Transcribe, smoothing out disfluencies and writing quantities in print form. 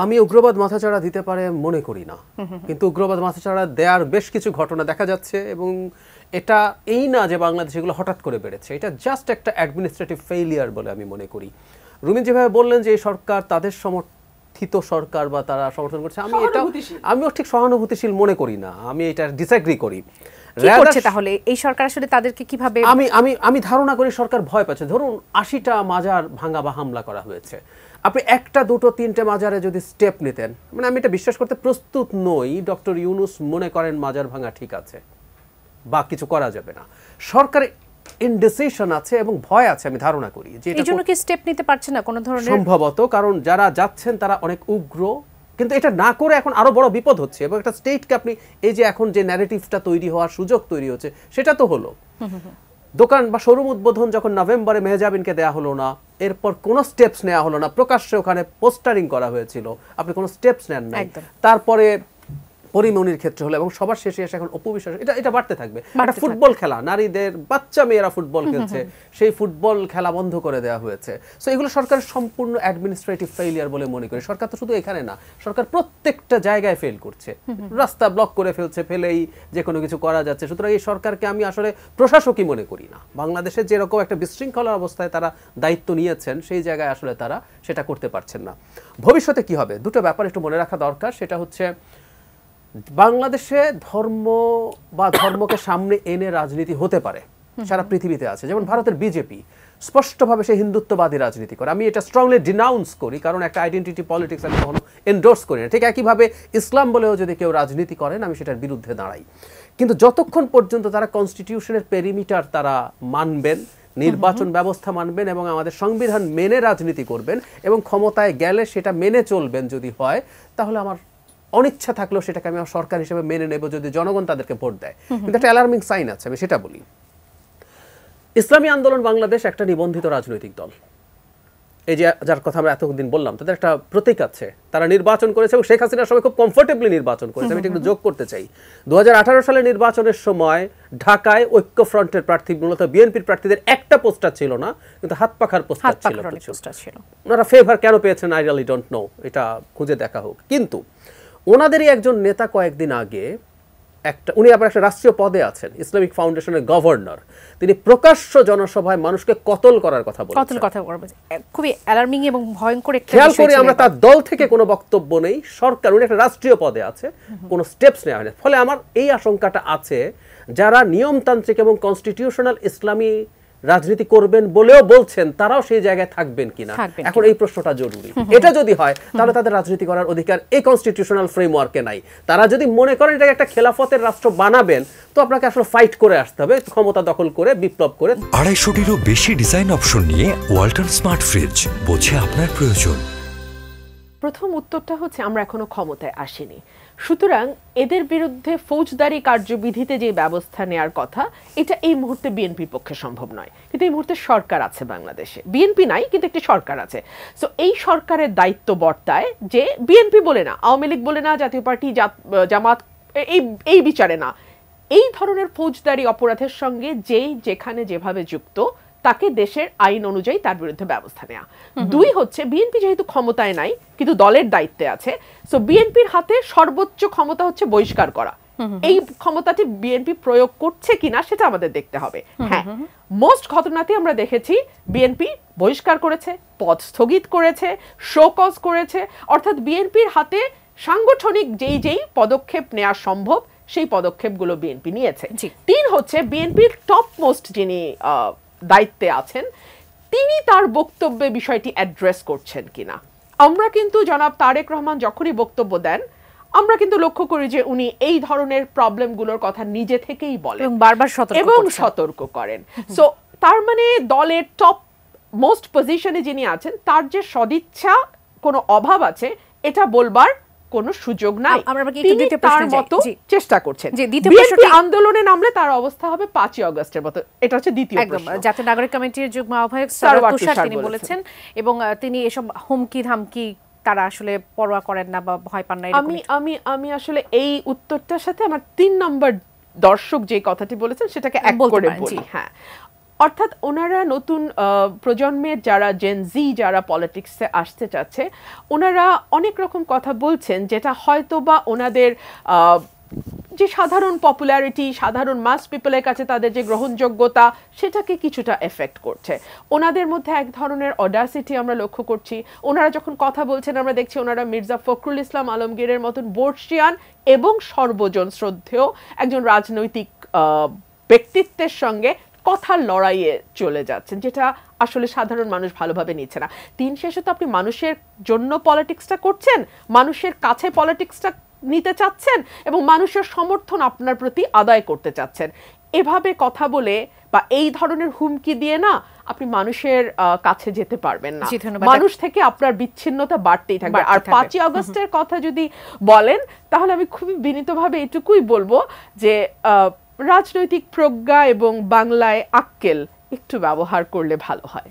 আমি উগ্রবাদ মাথাচাড়া দিতে পারে মনে করি না, কিন্তু উগ্রবাদ মাথাচাড়া দেওয়ার বেশ কিছু ঘটনা দেখা যাচ্ছে এবং এটা এই না যে বাংলাদেশ এগুলো হঠাৎ করে বেড়েছে, এটা জাস্ট একটা অ্যাডমিনিস্ট্রেটিভ ফেইলিয়ার বলে আমি মনে করি। রুমিন যেভাবে বললেন যে এই সরকার তাদের সমর্থিত সরকার বা তারা সমর্থন করছে, আমিও ঠিক সহানুভূতিশীল মনে করি না, আমি এটা ডিসএগ্রি করি। কি করছে তাহলে এই সরকার, আসলে তাদেরকে কিভাবে? আমি ধারণা করি সরকার ভয় পাচ্ছে। ধরুন ৮০টা মাজার ভাঙা বা হামলা করা হয়েছে, আপনি একটা দুটো তিনটে মাজারে যদি স্টেপ নিতেন, মানে আমি এটা বিশ্বাস করতে প্রস্তুত নই ডক্টর ইউনূস মনে করেন মাজার ভাঙা ঠিক আছে বা কিছু করা যাবে না। সরকার ইনডিসিশন আছে এবং ভয় আছে, আমি ধারণা করি যে এই জন্য কি স্টেপ নিতে পারছে না কোনো ধরনের? সম্ভবত, কারণ যারা যাচ্ছেন তারা অনেক উগ্র, কিন্তু এটা না করে এখন আরো বড় বিপদ হচ্ছে এবং একটা স্টেটকে আপনি এই যে এখন যে ন্যারেটিভটা তৈরি হওয়ার সুযোগ তৈরি হচ্ছে সেটা তো হলো। দোকান বা শোরুম উদ্বোধন যখন নভেম্বরে মেহজাবিনকে দেয়া হলো না, এরপর কোনো স্টেপস নেওয়া হলো না, প্রকাশ্যে ওখানে পোস্টারিং করা হয়েছিল, আপনি কোনো স্টেপস নেন নাই। তারপরে পরিমণির ক্ষেত্রে হলো এবং সবার শেষে এসে এখন অপবিশ্বাস, এটা বাড়তে থাকবে। একটা ফুটবল খেলা, নারীদের বাচ্চা মেয়েরা ফুটবল খেলছে, সেই ফুটবল খেলা বন্ধ করে দেওয়া হয়েছে। সো এগুলো সরকারের সম্পূর্ণ অ্যাডমিনিস্ট্রেটিভ ফেইলিয়ার বলে মনে করি। সরকার তো শুধু এখানে না, সরকার প্রত্যেকটা জায়গায় ফেল করছে, রাস্তা ব্লক করে ফেলেই যে কোনো কিছু করা যাচ্ছে। সুতরাং এই সরকারকে আমি আসলে প্রশাসকই মনে করি না। বাংলাদেশে যেরকম একটা বিশৃঙ্খলার অবস্থায় তারা দায়িত্ব নিয়েছেন, সেই জায়গায় আসলে তারা সেটা করতে পারছেন না। ভবিষ্যতে কি হবে, দুটো ব্যাপার একটু মনে রাখা দরকার। সেটা হচ্ছে বাংলাদেশে ধর্ম বা ধর্মকে সামনে এনে রাজনীতি হতে পারে, সারা পৃথিবীতে আছে। যেমন ভারতের বিজেপি স্পষ্টভাবে সে হিন্দুত্ববাদী রাজনীতি করে, আমি এটা স্ট্রংলি ডিনাউন্স করি, কারণ একটা আইডেন্টিটি পলিটিক্স আমি কখনো এন্ডোর্স করি না। ঠিক একইভাবে ইসলাম বলেও যদি কেউ রাজনীতি করেন আমি সেটার বিরুদ্ধে দাঁড়াই, কিন্তু যতক্ষণ পর্যন্ত তারা কনস্টিটিউশনের পেরিমিটার তারা মানবেন, নির্বাচন ব্যবস্থা মানবেন এবং আমাদের সংবিধান মেনে রাজনীতি করবেন এবং ক্ষমতায় গেলে সেটা মেনে চলবেন যদি হয়, তাহলে আমার অনিচ্ছা থাকলেও সেটাকে আমি সরকার হিসেবে মেনে নেব যদি জনগণ তাদেরকে ভোট দেয়। কিন্তু একটা অ্যালার্মিং সাইন আছে, আমি সেটা বলি। ইসলামী আন্দোলন বাংলাদেশ একটা নিবন্ধিত রাজনৈতিক দল, এই যে যার কথা আমরা এতদিন বললাম, তাদের একটা প্রতীক আছে, তারা নির্বাচন করেছে এবং শেখ হাসিনার সময় খুব কমফোর্টেবলি নির্বাচন করেছে। আমি একটু যোগ করতে চাই, 2018 সালে নির্বাচনের সময় ঢাকায় ঐক্য ফ্রন্টের প্রার্থী, মূলত বিএনপির প্রার্থীদের একটা পোস্টার ছিল না, কিন্তু হাত পাখার পোস্টার ছিল। ওনারা ফেভার কেন পেয়েছেন আই রিয়েলি ডোন্ট নো, এটা খুঁজে দেখা হোক। কিন্তু ওনাদেরই একজন নেতা কয়েকদিন আগে উনি আবার একটা রাষ্ট্রীয় পদে আছেন, ইসলামিক ফাউন্ডেশনের গভর্নর, তিনি প্রকাশ্য জনসভায় মানুষকে কতল করার কথা বলেছেন। খুবই অ্যালার্মিং এবং ভয়ঙ্কর একটা খেয়াল করি আমরা, তার দল থেকে কোনো বক্তব্য নেই, সরকার, উনি একটা রাষ্ট্রীয় পদে আছে, কোনো স্টেপস নেওয়া হয়নি। ফলে আমার এই আশঙ্কাটা আছে, যারা নিয়মতান্ত্রিক এবং কনস্টিটিউশনাল ইসলামী রাজনীতি করবেন বলেও বলছেন, তারাও সেই জায়গায় থাকবেন কিনা, এখন এই প্রশ্নটা জরুরি। এটা যদি হয় তাহলে তাদের রাজনীতি করার অধিকার এই কনস্টিটিউশনাল ফ্রেমওয়ার্কে নাই। তারা যদি মনে করেন এটাকে একটা খেলাফতের রাষ্ট্র বানাবেন, তো আপনাকে আসলে ফাইট করে আসতে হবে, ক্ষমতা দখল করে, বিপ্লব করে। 250-টিরও বেশি ডিজাইন অপশন নিয়ে ওয়ালটন স্মার্ট ফ্রিজ, বোঝে আপনার প্রয়োজন। প্রথম উত্তরটা হচ্ছে আমরা এখনো ক্ষমতায় আসিনি, সুতরাং এদের বিরুদ্ধে ফৌজদারি কার্যবিধিতে যে ব্যবস্থা নেওয়ার কথা, এটা এই মুহূর্তে বিএনপির পক্ষে সম্ভব নয়। কিন্তু এই মুহূর্তে সরকার আছে বাংলাদেশে, বিএনপি নাই কিন্তু একটি সরকার আছে। সো এই সরকারের দায়িত্ব বর্তায় যে বিএনপি বলে না, আওয়ামী লীগ বলে না, জাতীয় পার্টি, জামাত এই বিচারে না, এই ধরনের ফৌজদারি অপরাধের সঙ্গে যেখানে যেভাবে যুক্ত তাকে দেশের আইন অনুযায়ী তার বিরুদ্ধে ব্যবস্থা নেওয়া। দুই হচ্ছে, বিএনপি যেহেতু ক্ষমতায় নাই কিন্তু দলের দায়িত্বে আছে, সো বিএনপির হাতে সর্বোচ্চ ক্ষমতা হচ্ছে বহিষ্কার করা। এই ক্ষমতাটি বিএনপি প্রয়োগ করছে কিনা সেটা আমাদের দেখতে হবে। হ্যাঁ, মোস্ট ঘটনাতে আমরা দেখেছি বিএনপি বহিষ্কার করেছে, পদ স্থগিত করেছে, শো কজ করেছে, অর্থাৎ বিএনপির হাতে সাংগঠনিক যেই পদক্ষেপ নেওয়া সম্ভব সেই পদক্ষেপগুলো বিএনপি নিয়েছে। তিন হচ্ছে, বিএনপির টপ মোস্ট যিনি দায়িত্বে আছেন তিনি তার বক্তব্যে বিষয়টি অ্যাড্রেস করছেন কিনা। আমরা কিন্তু জনাব তারেক রহমান যখনই বক্তব্য দেন, আমরা কিন্তু লক্ষ্য করি যে উনি এই ধরনের প্রবলেমগুলোর কথা নিজে থেকেই বলেন এবং বারবার সতর্ক করেন। সো তার মানে দলের টপ মোস্ট পজিশনে যিনি আছেন তার যে সদিচ্ছা কোনো অভাব আছে এটা বলবার কোনো সুযোগ নাই, তিনি তার মতো চেষ্টা করছেন। বিএনপি আন্দোলনে নামলে তার অবস্থা হবে 5 আগস্টের মতো। এটা হচ্ছে দ্বিতীয় প্রশ্ন। জাতীয় নাগরিক কমিটির যুগ্ম আহ্বায়ক সারওয়ার তুষার তিনি বলেছেন, এবং তিনি এসব হুমকি ধামকি তারা আসলে পরোয়া করেন না বা ভয় পান না। আমি আসলে এই উত্তরটার সাথে আমার 3 নম্বর দর্শক যে কথাটি বলেছেন সেটাকে এক করে বলি। হ্যাঁ, অর্থাৎ ওনারা নতুন প্রজন্মের যারা জেন জি যারা পলিটিক্সে আসতে চাচ্ছে ওনারা অনেক রকম কথা বলছেন যেটা হয়তো বা ওনাদের যে সাধারণ পপুলারিটি, সাধারণ মাস পিপলের কাছে তাদের যে গ্রহণযোগ্যতা সেটাকে কিছুটা এফেক্ট করছে। ওনাদের মধ্যে এক ধরনের অডাসিটি আমরা লক্ষ্য করছি। ওনারা যখন কথা বলছেন আমরা দেখছি ওনারা মির্জা ফখরুল ইসলাম আলমগীরের মতন বর্ষিয়ান এবং সর্বজন শ্রদ্ধেয় একজন রাজনৈতিক ব্যক্তিত্বের সঙ্গে কথার লড়াইয়ে চলে যাচ্ছেন, যেটা আসলে সাধারণ মানুষ ভালোভাবে নিচ্ছে না। দিন শেষে তো আপনি মানুষের জন্য পলিটিক্সটা করছেন, মানুষের কাছে পলিটিক্সটা নিতে চাচ্ছেন এবং মানুষের সমর্থন আপনার প্রতি আদায় করতে চাচ্ছেন। এভাবে কথা বলে বা এই ধরনের হুমকি দিয়ে না আপনি মানুষের কাছে যেতে পারবেন না, মানুষ থেকে আপনার বিচ্ছিন্নতা বাড়তেই থাকবে। আর 5ই আগস্টের কথা যদি বলেন তাহলে আমি খুবই বিনীতভাবে এটুকুই বলবো যে রাজনৈতিক প্রজ্ঞা এবং বাংলায় আক্কেল একটু ব্যবহার করলে ভালো হয়।